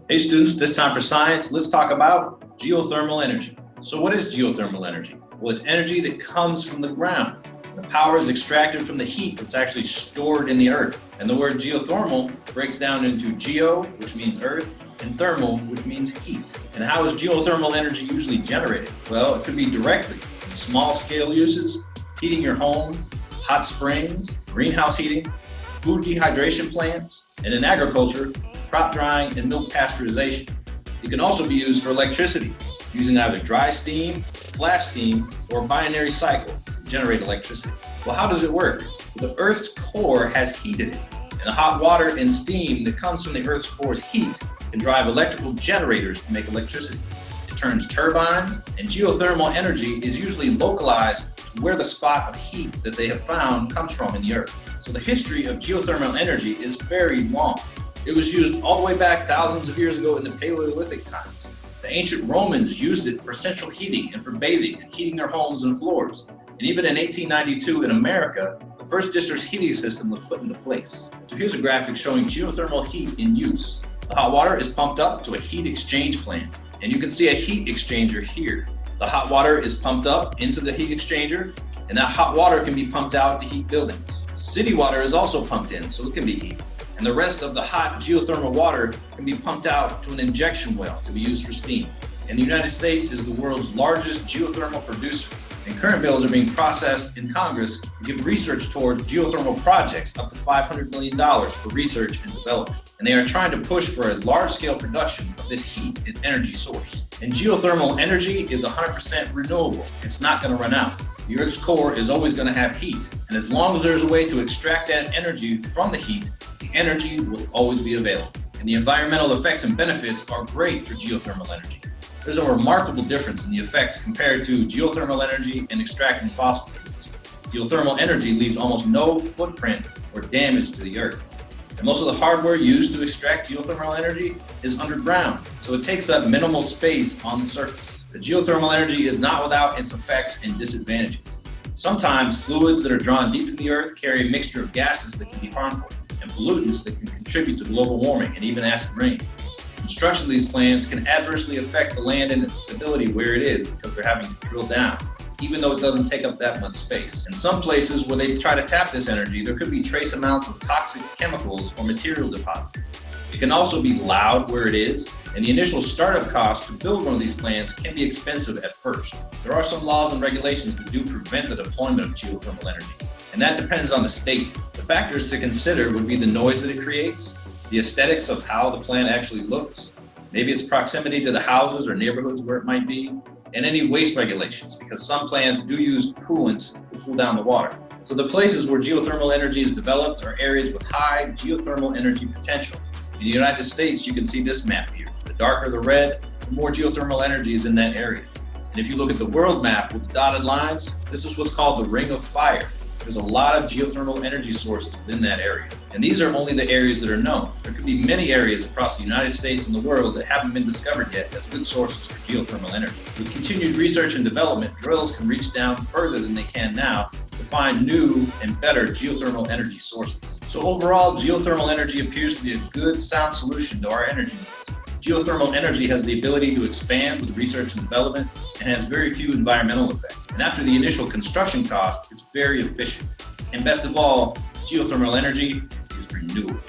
Hey students, this time for science, let's talk about geothermal energy. So what is geothermal energy? Well, it's energy that comes from the ground. The power is extracted from the heat that's actually stored in the earth. And the word geothermal breaks down into geo, which means earth, and thermal, which means heat. And how is geothermal energy usually generated? Well, it could be directly in small scale uses, heating your home, hot springs, greenhouse heating, food dehydration plants, and in agriculture, crop drying and milk pasteurization. It can also be used for electricity, using either dry steam, flash steam, or a binary cycle to generate electricity. Well, how does it work? The Earth's core has heat in it, and the hot water and steam that comes from the Earth's core's heat can drive electrical generators to make electricity. It turns turbines, and geothermal energy is usually localized to where the spot of heat that they have found comes from in the Earth. So the history of geothermal energy is very long. It was used all the way back thousands of years ago in the Paleolithic times. The ancient Romans used it for central heating and for bathing and heating their homes and floors. And even in 1892 in America, the first district heating system was put into place. So here's a graphic showing geothermal heat in use. The hot water is pumped up to a heat exchange plant, and you can see a heat exchanger here. The hot water is pumped up into the heat exchanger, and that hot water can be pumped out to heat buildings. City water is also pumped in, so it can be heated. And the rest of the hot geothermal water can be pumped out to an injection well to be used for steam. And the United States is the world's largest geothermal producer. And current bills are being processed in Congress to give research towards geothermal projects up to $500 million for research and development. And they are trying to push for a large-scale production of this heat and energy source. And geothermal energy is 100% renewable. It's not going to run out. The Earth's core is always going to have heat. And as long as there's a way to extract that energy from the heat, energy will always be available. And the environmental effects and benefits are great for geothermal energy. There's a remarkable difference in the effects compared to geothermal energy and extracting fossil fuels. Geothermal energy leaves almost no footprint or damage to the earth. And most of the hardware used to extract geothermal energy is underground, so it takes up minimal space on the surface. The geothermal energy is not without its effects and disadvantages. Sometimes fluids that are drawn deep from the earth carry a mixture of gases that can be harmful, and pollutants that can contribute to global warming and even acid rain. Construction of these plants can adversely affect the land and its stability where it is because they're having to drill down, even though it doesn't take up that much space. In some places where they try to tap this energy, there could be trace amounts of toxic chemicals or material deposits. It can also be loud where it is, and the initial startup cost to build one of these plants can be expensive at first. There are some laws and regulations that do prevent the deployment of geothermal energy, and that depends on the state. The factors to consider would be the noise that it creates, the aesthetics of how the plant actually looks, maybe its proximity to the houses or neighborhoods where it might be, and any waste regulations, because some plants do use coolants to cool down the water. So the places where geothermal energy is developed are areas with high geothermal energy potential. In the United States, you can see this map here. The darker the red, the more geothermal energy is in that area. And if you look at the world map with the dotted lines, this is what's called the Ring of Fire. There's a lot of geothermal energy sources within that area. And these are only the areas that are known. There could be many areas across the United States and the world that haven't been discovered yet as good sources for geothermal energy. With continued research and development, drills can reach down further than they can now to find new and better geothermal energy sources. So overall, geothermal energy appears to be a good, sound solution to our energy needs. Geothermal energy has the ability to expand with research and development and has very few environmental effects. And after the initial construction cost, it's very efficient. And best of all, geothermal energy is renewable.